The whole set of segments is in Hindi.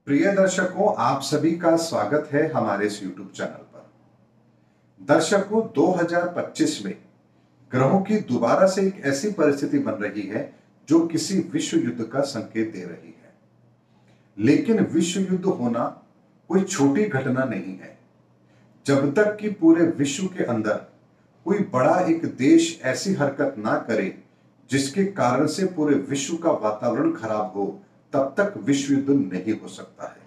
प्रिय दर्शकों, आप सभी का स्वागत है हमारे इस YouTube चैनल पर। दर्शकों, 2025 में ग्रहों की दोबारा से एक ऐसी परिस्थिति बन रही है जो किसी विश्व युद्ध का संकेत दे रही है। लेकिन विश्व युद्ध होना कोई छोटी घटना नहीं है। जब तक कि पूरे विश्व के अंदर कोई बड़ा एक देश ऐसी हरकत ना करे जिसके कारण से पूरे विश्व का वातावरण खराब हो, तब तक विश्व युद्ध नहीं हो सकता है।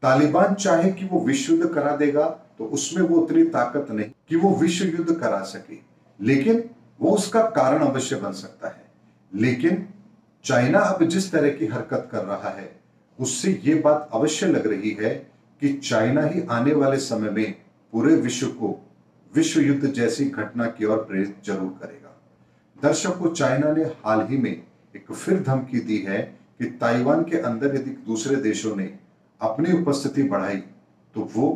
तालिबान चाहे कि वो विश्व युद्ध करा देगा तो उसमें वो उतनी ताकत नहीं कि वो विश्व युद्ध करा सके, लेकिन वो उसका कारण अवश्य बन सकता है। लेकिन चाइना अब जिस तरह की हरकत कर रहा है उससे ये बात अवश्य लग रही है कि चाइना ही आने वाले समय में पूरे विश्व को विश्व युद्ध जैसी घटना की ओर प्रेरित जरूर करेगा। दर्शकों, चाइना ने हाल ही में एक फिर धमकी दी है कि ताइवान के अंदर यदि दूसरे देशों ने अपनी उपस्थिति बढ़ाई तो वो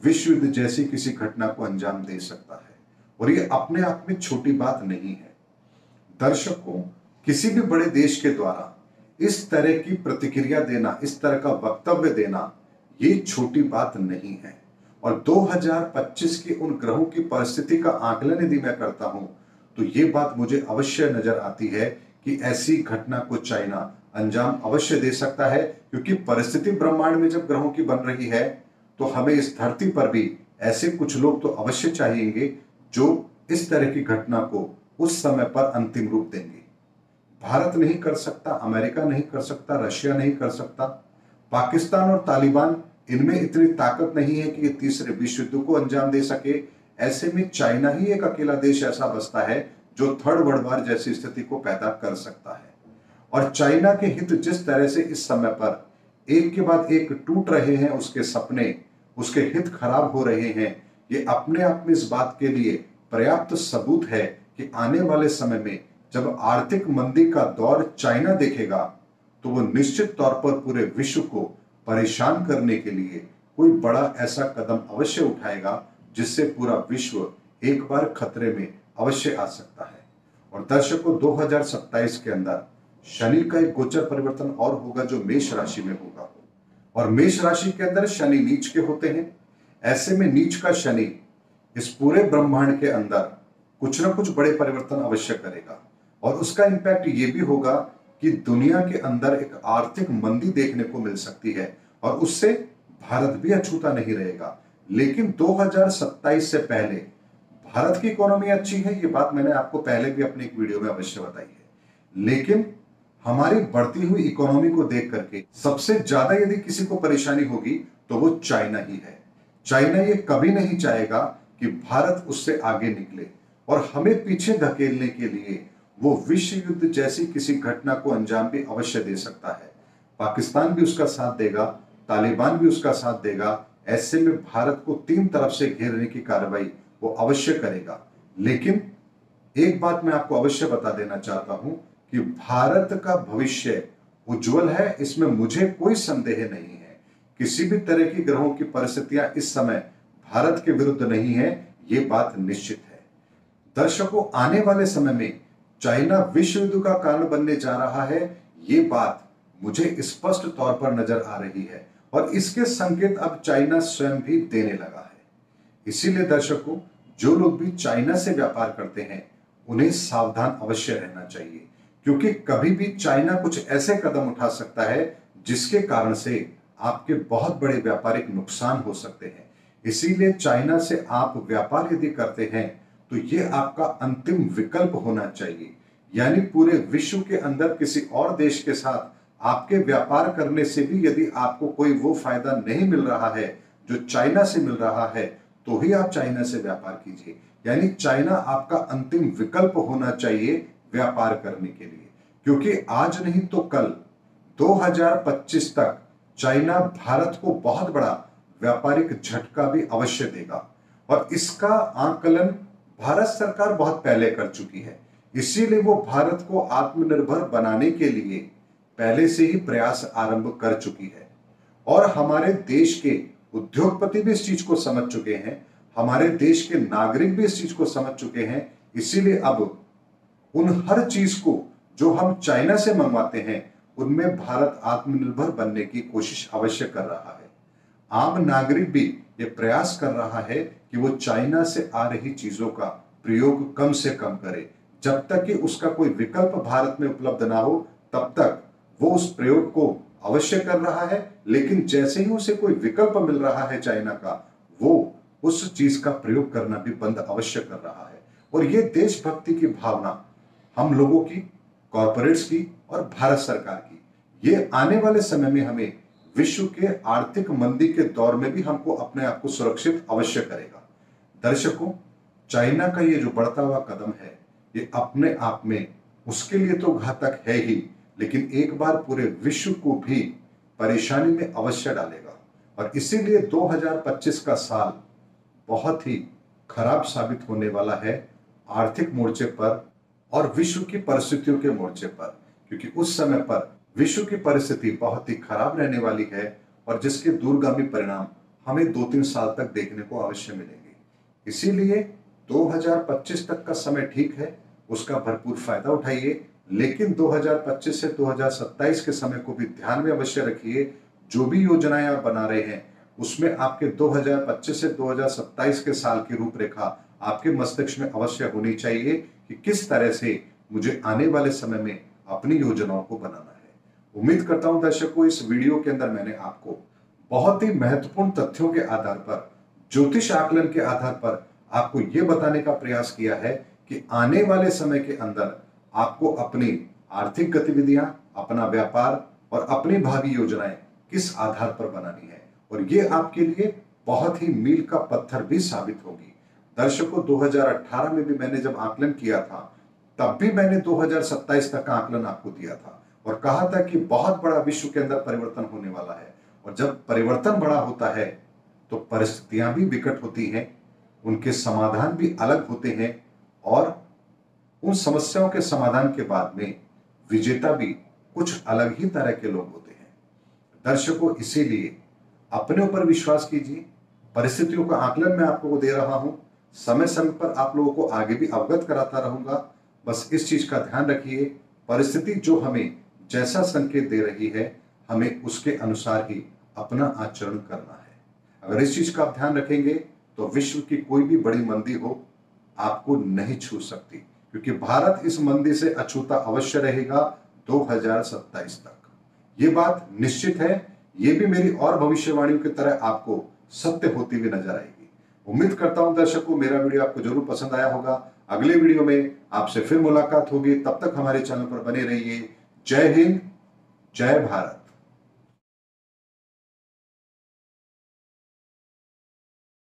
विश्व युद्ध जैसी किसी घटना को अंजाम दे सकता है। और ये अपने आप में छोटी बात नहीं है। दर्शकों, किसी भी बड़े देश के द्वारा इस तरह की प्रतिक्रिया देना, इस तरह का वक्तव्य देना, ये छोटी बात नहीं है। और 2025 के उन ग्रहों की परिस्थिति का आकलन यदि मैं करता हूं तो ये बात मुझे अवश्य नजर आती है कि ऐसी घटना को चाइना अंजाम अवश्य दे सकता है, क्योंकि परिस्थिति ब्रह्मांड में जब ग्रहों की बन रही है तो हमें इस धरती पर भी ऐसे कुछ लोग तो अवश्य चाहिएंगे जो इस तरह की घटना को उस समय पर अंतिम रूप देंगे। भारत नहीं कर सकता, अमेरिका नहीं कर सकता, रशिया नहीं कर सकता, पाकिस्तान और तालिबान, इनमें इतनी ताकत नहीं है कि ये तीसरे विश्व युद्ध को अंजाम दे सके। ऐसे में चाइना ही एक अकेला देश ऐसा बचता है जो थर्ड वर्ल्ड वॉर जैसी स्थिति को पैदा कर सकता है। और चाइना के हित जिस तरह से इस समय पर एक के बाद एक टूट रहे हैं, उसके सपने, उसके हित खराब हो रहे हैं, ये अपने आप में इस बात के लिए पर्याप्त सबूत है कि आने वाले समय में जब आर्थिक मंदी का दौर चाइना देखेगा तो वो निश्चित तौर पर पूरे विश्व को परेशान करने के लिए कोई बड़ा ऐसा कदम अवश्य उठाएगा जिससे पूरा विश्व एक बार खतरे में अवश्य आ सकता है। और दर्शकों, 2027 के अंदर शनि का एक गोचर परिवर्तन और होगा जो मेष राशि में होगा। और मेष राशि के अंदर शनि नीच के होते हैं। ऐसे में नीच का शनि इस पूरे ब्रह्मांड के अंदर कुछ ना कुछ बड़े परिवर्तन अवश्य करेगा। और उसका इंपैक्ट ये भी होगा कि दुनिया के अंदर एक आर्थिक मंदी देखने को मिल सकती है और उससे भारत भी अछूता नहीं रहेगा। लेकिन 2027 से पहले भारत की इकोनॉमी अच्छी है, ये बात मैंने आपको पहले भी अपनी एक वीडियो में अवश्य बताई है। लेकिन हमारी बढ़ती हुई इकोनॉमी को देख करके सबसे ज्यादा यदि किसी को परेशानी होगी तो वो चाइना ही है। चाइना ये कभी नहीं चाहेगा कि भारत उससे आगे निकले और हमें पीछे धकेलने के लिए वो विश्व युद्ध जैसी किसी घटना को अंजाम भी अवश्य दे सकता है। पाकिस्तान भी उसका साथ देगा, तालिबान भी उसका साथ देगा। ऐसे में भारत को तीन तरफ से घेरने की कार्रवाई वो अवश्य करेगा। लेकिन एक बात मैं आपको अवश्य बता देना चाहता हूं कि भारत का भविष्य उज्जवल है, इसमें मुझे कोई संदेह नहीं है। किसी भी तरह की ग्रहों की परिस्थितियां इस समय भारत के विरुद्ध नहीं है, ये बात निश्चित है। दर्शकों, आने वाले समय में चाइना विश्व युद्ध का कारण बनने जा रहा है, ये बात मुझे स्पष्ट तौर पर नजर आ रही है और इसके संकेत अब चाइना स्वयं भी देने लगा है। इसीलिए दर्शकों, जो लोग भी चाइना से व्यापार करते हैं उन्हें सावधान अवश्य रहना चाहिए, क्योंकि कभी भी चाइना कुछ ऐसे कदम उठा सकता है जिसके कारण से आपके बहुत बड़े व्यापारिक नुकसान हो सकते हैं। इसीलिए चाइना से आप व्यापार यदि करते हैं तो ये आपका अंतिम विकल्प होना चाहिए। यानी पूरे विश्व के अंदर किसी और देश के साथ आपके व्यापार करने से भी यदि आपको कोई वो फायदा नहीं मिल रहा है जो चाइना से मिल रहा है तो ही आप चाइना से व्यापार कीजिए। यानी चाइना आपका अंतिम विकल्प होना चाहिए व्यापार करने के लिए, क्योंकि आज नहीं तो कल 2025 तक चाइना भारत को बहुत बड़ा व्यापारिक झटका भी अवश्य देगा। और इसका आकलन भारत सरकार बहुत पहले कर चुकी है। इसीलिए वो भारत को आत्मनिर्भर बनाने के लिए पहले से ही प्रयास आरंभ कर चुकी है। और हमारे देश के उद्योगपति भी इस चीज को समझ चुके हैं, हमारे देश के नागरिक भी इस चीज को समझ चुके हैं। इसीलिए अब उन हर चीज को जो हम चाइना से मंगवाते हैं उनमें भारत आत्मनिर्भर बनने की कोशिश अवश्य कर रहा है। आम नागरिक भी ये प्रयास कर रहा है कि वो चाइना से आ रही चीजों का प्रयोग कम से कम करे। जब तक कि उसका कोई विकल्प भारत में उपलब्ध ना हो तब तक वो उस प्रयोग को अवश्य कर रहा है, लेकिन जैसे ही उसे कोई विकल्प मिल रहा है चाइना का, वो उस चीज का प्रयोग करना भी बंद अवश्य कर रहा है। और ये देशभक्ति की भावना हम लोगों की, कॉरपोरेट्स की और भारत सरकार की, ये आने वाले समय में हमें विश्व के आर्थिक मंदी के दौर में भी हमको अपने आप को सुरक्षित अवश्य करेगा। दर्शकों, चाइना का ये जो बढ़ता हुआ कदम है, ये अपने आप में उसके लिए तो घातक है ही, लेकिन एक बार पूरे विश्व को भी परेशानी में अवश्य डालेगा। और इसीलिए 2025 का साल बहुत ही खराब साबित होने वाला है आर्थिक मोर्चे पर और विश्व की परिस्थितियों के मोर्चे पर, क्योंकि उस समय पर विश्व की परिस्थिति बहुत ही खराब रहने वाली है और जिसके दूरगामी परिणाम हमें 2-3 साल तक देखने को अवश्य मिलेंगे। इसीलिए 2025 तक का समय ठीक है, उसका भरपूर फायदा उठाइए, लेकिन 2025 से 2027 के समय को भी ध्यान में अवश्य रखिए। जो भी योजनाएं आप बना रहे हैं उसमें आपके 2025 से 2027 के साल की रूपरेखा आपके मस्तिष्क में अवश्य होनी चाहिए कि किस तरह से मुझे आने वाले समय में अपनी योजनाओं को बनाना है। उम्मीद करता हूं दर्शकों, इस वीडियो के अंदर मैंने आपको बहुत ही महत्वपूर्ण तथ्यों के आधार पर, ज्योतिष आकलन के आधार पर आपको यह बताने का प्रयास किया है कि आने वाले समय के अंदर आपको अपनी आर्थिक गतिविधियां, अपना व्यापार और अपनी भावी योजनाएं किस आधार पर बनानी है, और ये आपके लिए बहुत ही मील का पत्थर भी साबित होगी। दर्शकों, 2018 में भी मैंने जब आकलन किया था तब भी मैंने 2027 तक का आकलन आपको दिया था और कहा था कि बहुत बड़ा विश्व के अंदर परिवर्तन होने वाला है। और जब परिवर्तन बड़ा होता है तो परिस्थितियां भी विकट होती हैं, उनके समाधान भी अलग होते हैं और उन समस्याओं के समाधान के बाद में विजेता भी कुछ अलग ही तरह के लोग होते हैं। दर्शकों, इसीलिए अपने ऊपर विश्वास कीजिए। परिस्थितियों का आकलन मैं आपको दे रहा हूं, समय समय पर आप लोगों को आगे भी अवगत कराता रहूंगा। बस इस चीज का ध्यान रखिए, परिस्थिति जो हमें जैसा संकेत दे रही है हमें उसके अनुसार ही अपना आचरण करना है। अगर इस चीज का आप ध्यान रखेंगे तो विश्व की कोई भी बड़ी मंदी हो आपको नहीं छू सकती, क्योंकि भारत इस मंदी से अछूता अवश्य रहेगा 2027 तक। ये बात निश्चित है। ये भी मेरी और भविष्यवाणियों की तरह आपको सत्य होती हुई नजर आएगी। उम्मीद करता हूं दर्शकों, मेरा वीडियो आपको जरूर पसंद आया होगा। अगले वीडियो में आपसे फिर मुलाकात होगी, तब तक हमारे चैनल पर बने रहिए। जय हिंद, जय भारत।